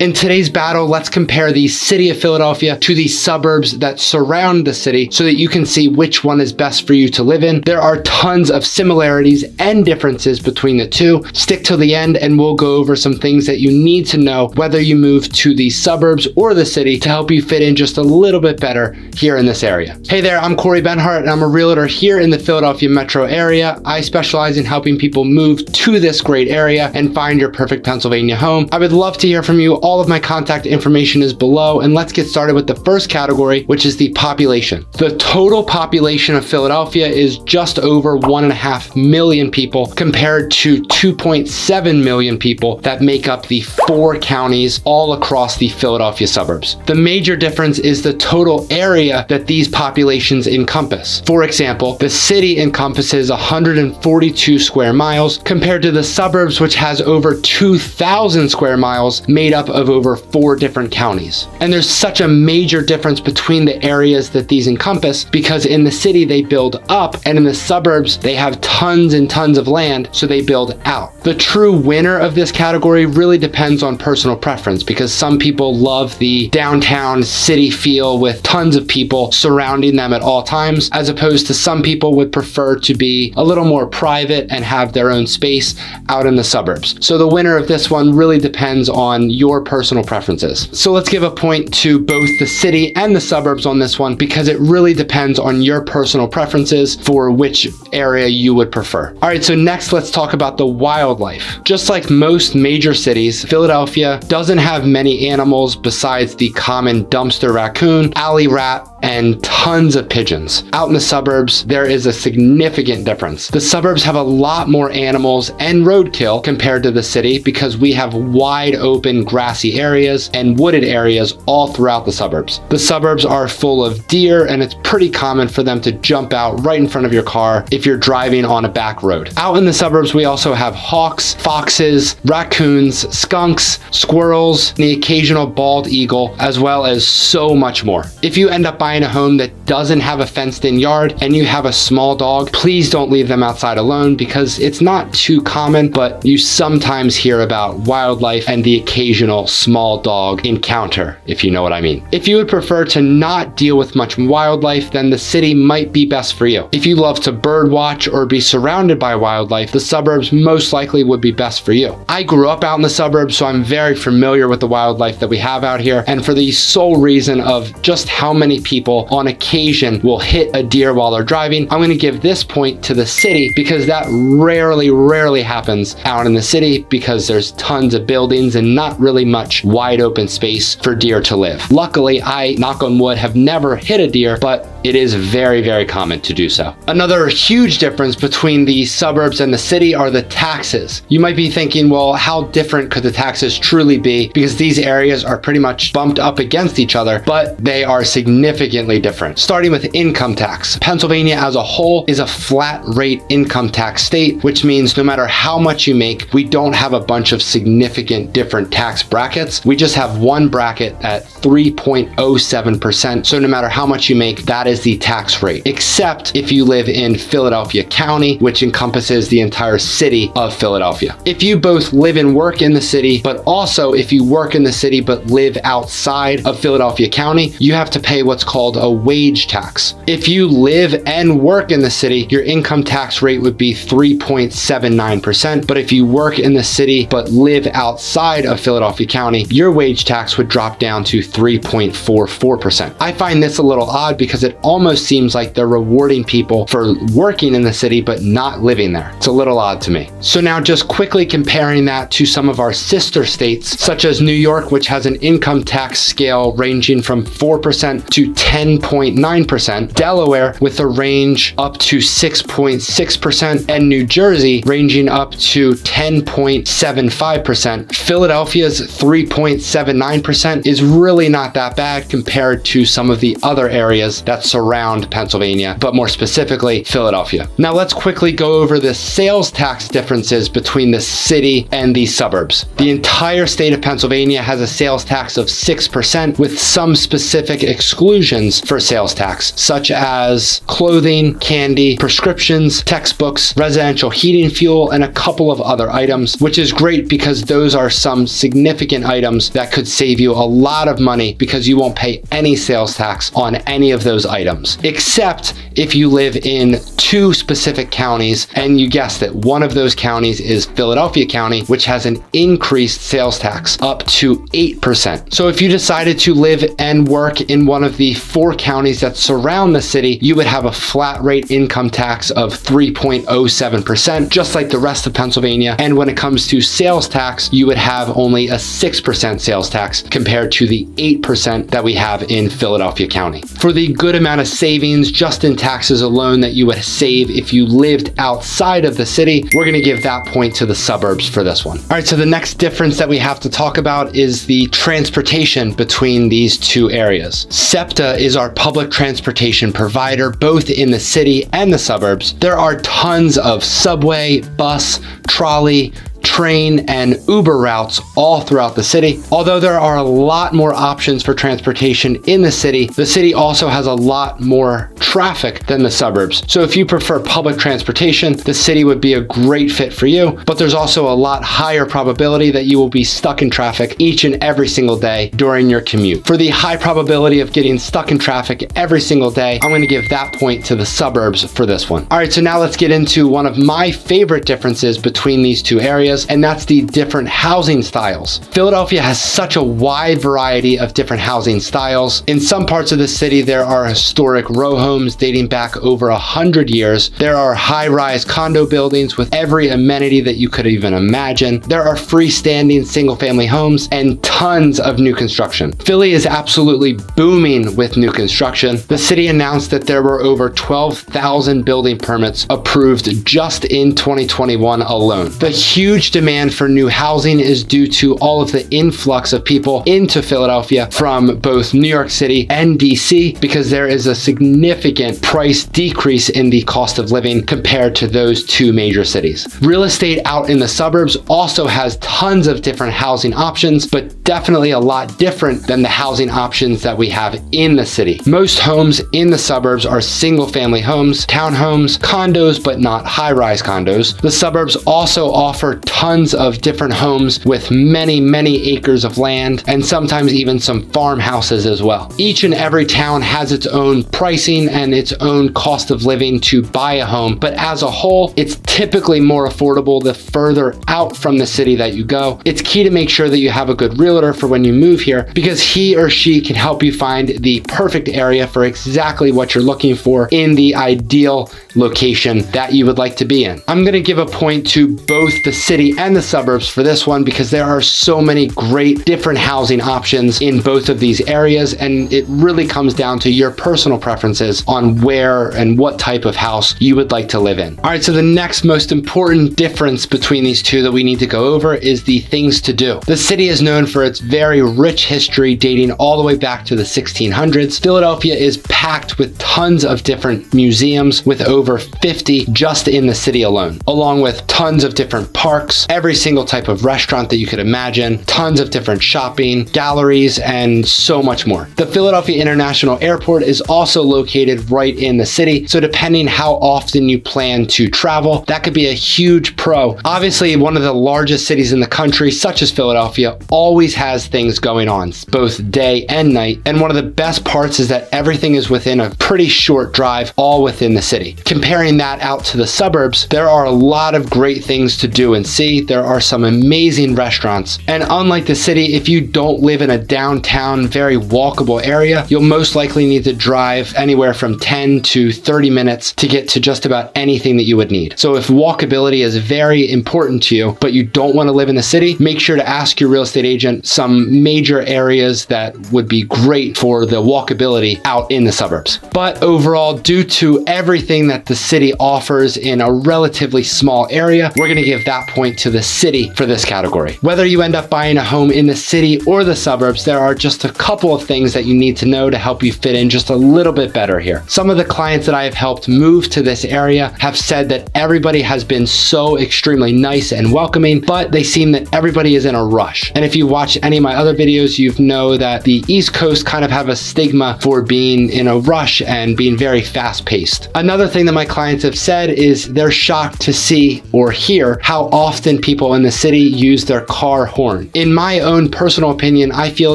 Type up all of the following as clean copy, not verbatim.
In today's battle, let's compare the city of Philadelphia to the suburbs that surround the city so that you can see which one is best for you to live in. There are tons of similarities and differences between the two. Stick till the end and we'll go over some things that you need to know whether you move to the suburbs or the city to help you fit in just a little bit better here in this area. Hey there, I'm Corey Benhart and I'm a realtor here in the Philadelphia metro area. I specialize in helping people move to this great area and find your perfect Pennsylvania home. I would love to hear from you. All of my contact information is below, and let's get started with the first category, which is the population. The total population of Philadelphia is just over 1.5 million people compared to 2.7 million people that make up the 4 counties all across the Philadelphia suburbs. The major difference is the total area that these populations encompass. For example, the city encompasses 142 square miles compared to the suburbs, which has over 2,000 square miles made up of over 4 different counties. And there's such a major difference between the areas that these encompass because in the city they build up and in the suburbs they have tons and tons of land, so they build out. The true winner of this category really depends on personal preference because some people love the downtown city feel with tons of people surrounding them at all times, as opposed to some people would prefer to be a little more private and have their own space out in the suburbs. So the winner of this one really depends on your personal preferences. So let's give a point to both the city and the suburbs on this one because it really depends on your personal preferences for which area you would prefer. All right, so next let's talk about the wildlife. Just like most major cities, Philadelphia doesn't have many animals besides the common dumpster raccoon, alley rat, and tons of pigeons. Out in the suburbs, there is a significant difference. The suburbs have a lot more animals and roadkill compared to the city because we have wide open grassy areas and wooded areas all throughout the suburbs. The suburbs are full of deer and it's pretty common for them to jump out right in front of your car if you're driving on a back road. Out in the suburbs, we also have hawks, foxes, raccoons, skunks, squirrels, and the occasional bald eagle, as well as so much more. If you end up buying a home that doesn't have a fenced-in yard and you have a small dog, please don't leave them outside alone because it's not too common, but you sometimes hear about wildlife and the occasional small dog encounter, if you know what I mean. If you would prefer to not deal with much wildlife, then the city might be best for you. If you love to bird watch or be surrounded by wildlife, the suburbs most likely would be best for you. I grew up out in the suburbs, so I'm very familiar with the wildlife that we have out here, and for the sole reason of just how many people on occasion will hit a deer while they're driving, I'm going to give this point to the city because that rarely happens out in the city because there's tons of buildings and not really much wide open space for deer to live. Luckily, I, knock on wood, have never hit a deer, but it is very common to do so. Another huge difference between the suburbs and the city are the taxes. You might be thinking, well, how different could the taxes truly be? Because these areas are pretty much bumped up against each other, but they are significantly different. Starting with income tax. Pennsylvania as a whole is a flat rate income tax state, which means no matter how much you make, we don't have a bunch of significant different tax brackets. We just have one bracket at 3.07%. So no matter how much you make, that is the tax rate, except if you live in Philadelphia County, which encompasses the entire city of Philadelphia. If you both live and work in the city, but also if you work in the city but live outside of Philadelphia County, you have to pay what's called a wage tax. If you live and work in the city, your income tax rate would be 3.79%. But if you work in the city but live outside of Philadelphia County, your wage tax would drop down to 3.44%. I find this a little odd because it almost seems like they're rewarding people for working in the city but not living there. It's a little odd to me. So now just quickly comparing that to some of our sister states, such as New York, which has an income tax scale ranging from 4% to 10.9%, Delaware with a range up to 6.6%, and New Jersey ranging up to 10.75%. Philadelphia's 3.79% is really not that bad compared to some of the other areas that surround Pennsylvania, but more specifically Philadelphia. Now let's quickly go over the sales tax differences between the city and the suburbs. The entire state of Pennsylvania has a sales tax of 6% with some specific exclusions options for sales tax, such as clothing, candy, prescriptions, textbooks, residential heating fuel, and a couple of other items, which is great because those are some significant items that could save you a lot of money because you won't pay any sales tax on any of those items, except if you live in 2 specific counties, and you guessed it, one of those counties is Philadelphia County, which has an increased sales tax up to 8%. So if you decided to live and work in one of the 4 counties that surround the city, you would have a flat rate income tax of 3.07%, just like the rest of Pennsylvania. And when it comes to sales tax, you would have only a 6% sales tax compared to the 8% that we have in Philadelphia County. For the good amount of savings just in taxes alone that you would save if you lived outside of the city, we're going to give that point to the suburbs for this one. All right, so the next difference that we have to talk about is the transportation between these 2 areas. SEPTA is our public transportation provider, both in the city and the suburbs. There are tons of subway, bus, trolley, train, and Uber routes all throughout the city. Although there are a lot more options for transportation in the city also has a lot more traffic than the suburbs. So if you prefer public transportation, the city would be a great fit for you, but there's also a lot higher probability that you will be stuck in traffic each and every single day during your commute. For the high probability of getting stuck in traffic every single day, I'm going to give that point to the suburbs for this one. All right, so now let's get into one of my favorite differences between these 2 areas, and that's the different housing styles. Philadelphia has such a wide variety of different housing styles. In some parts of the city, there are historic row homes dating back over 100 years. There are high-rise condo buildings with every amenity that you could even imagine. There are freestanding single-family homes and tons of new construction. Philly is absolutely booming with new construction. The city announced that there were over 12,000 building permits approved just in 2021 alone. The huge demand for new housing is due to all of the influx of people into Philadelphia from both New York City and DC, because there is a significant price decrease in the cost of living compared to those 2 major cities. Real estate out in the suburbs also has tons of different housing options, but definitely a lot different than the housing options that we have in the city. Most homes in the suburbs are single-family homes, townhomes, condos, but not high-rise condos. The suburbs also offer tons of different homes with many, many acres of land, and sometimes even some farmhouses as well. Each and every town has its own pricing and its own cost of living to buy a home, but as a whole, it's typically more affordable the further out from the city that you go. It's key to make sure that you have a good realtor for when you move here, because he or she can help you find the perfect area for exactly what you're looking for in the ideal location that you would like to be in. I'm going to give a point to both the city and the suburbs for this one because there are so many great different housing options in both of these areas, and it really comes down to your personal preferences on where and what type of house you would like to live in. All right, so the next most important difference between these 2 that we need to go over is the things to do. The city is known for its very rich history dating all the way back to the 1600s. Philadelphia is packed with tons of different museums, with over 50 just in the city alone, along with tons of different parks, every single type of restaurant that you could imagine, tons of different shopping, galleries, and so much more. The Philadelphia International Airport is also located right in the city, so depending how often you plan to travel, that could be a huge pro. Obviously, one of the largest cities in the country, such as Philadelphia, always has things going on, both day and night, and one of the best parts is that everything is within a pretty short drive, all within the city. Comparing that out to the suburbs, there are a lot of great things to do and see. There are some amazing restaurants, and unlike the city, if you don't live in a downtown, very walkable area, you'll most likely need to drive anywhere from 10 to 30 minutes to get to just about anything that you would need. So if walkability is very important to you, but you don't want to live in the city, make sure to ask your real estate agent some major areas that would be great for the walkability out in the suburbs. But overall, due to everything that the city offers in a relatively small area, we're going to give that point to the city for this category. Whether you end up buying a home in the city or the suburbs, there are just a couple of things that you need to know to help you fit in just a little bit better here. Some of the clients that I have helped move to this area have said that everybody has been so extremely nice and welcoming, but they seem that everybody is in a rush. And if you watch any of my other videos, you know that the East Coast kind of have a stigma for being in a rush and being very fast paced. Another thing that my clients have said is they're shocked to see or hear how often people in the city use their car horn. In my own personal opinion, I feel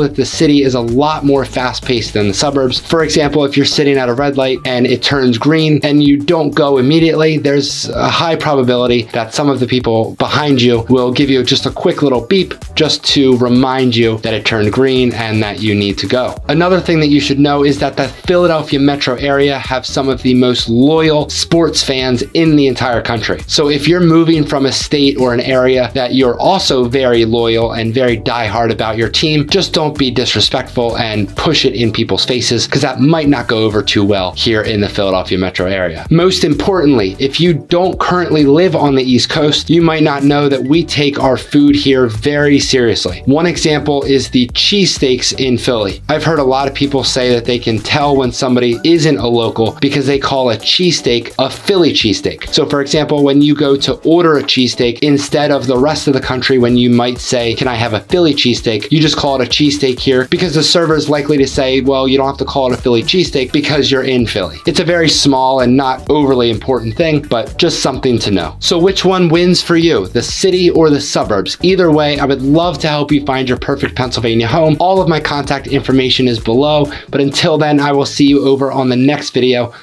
that the city is a lot more fast paced than the suburbs. For example, if you're sitting at a red light and it turns green and you don't go immediately, there's a high probability that some of the people behind you will give you just a quick little beep just to remind you that it turned green and that you need to go. Another thing that you should know is that the Philadelphia metro area have some of the most loyal sports fans in the entire country. So if you're moving from a state or an area that you're also very loyal and very diehard about your team, just don't be disrespectful and push it in people's faces, because that might not go over too well here in the Philadelphia metro area. Most importantly, if you don't currently live on the East Coast, you might not know that we take our food here very seriously. One example is the cheesesteaks in Philly. I've heard a lot of people say that they can tell when somebody isn't a local because they call a cheesesteak a Philly cheesesteak. So for example, when you go to order a cheesesteak, instead of the rest of the country when you might say, can I have a Philly cheesesteak, you just call it a cheesesteak here because the server is likely to say, well, you don't have to call it a Philly cheesesteak because you're in Philly. It's a very small and not overly important thing, but just something to know. So which one wins for you, the city or the suburbs? Either way, I would love to help you find your perfect Pennsylvania home. All of my contact information is below, but until then, I will see you over on the next video.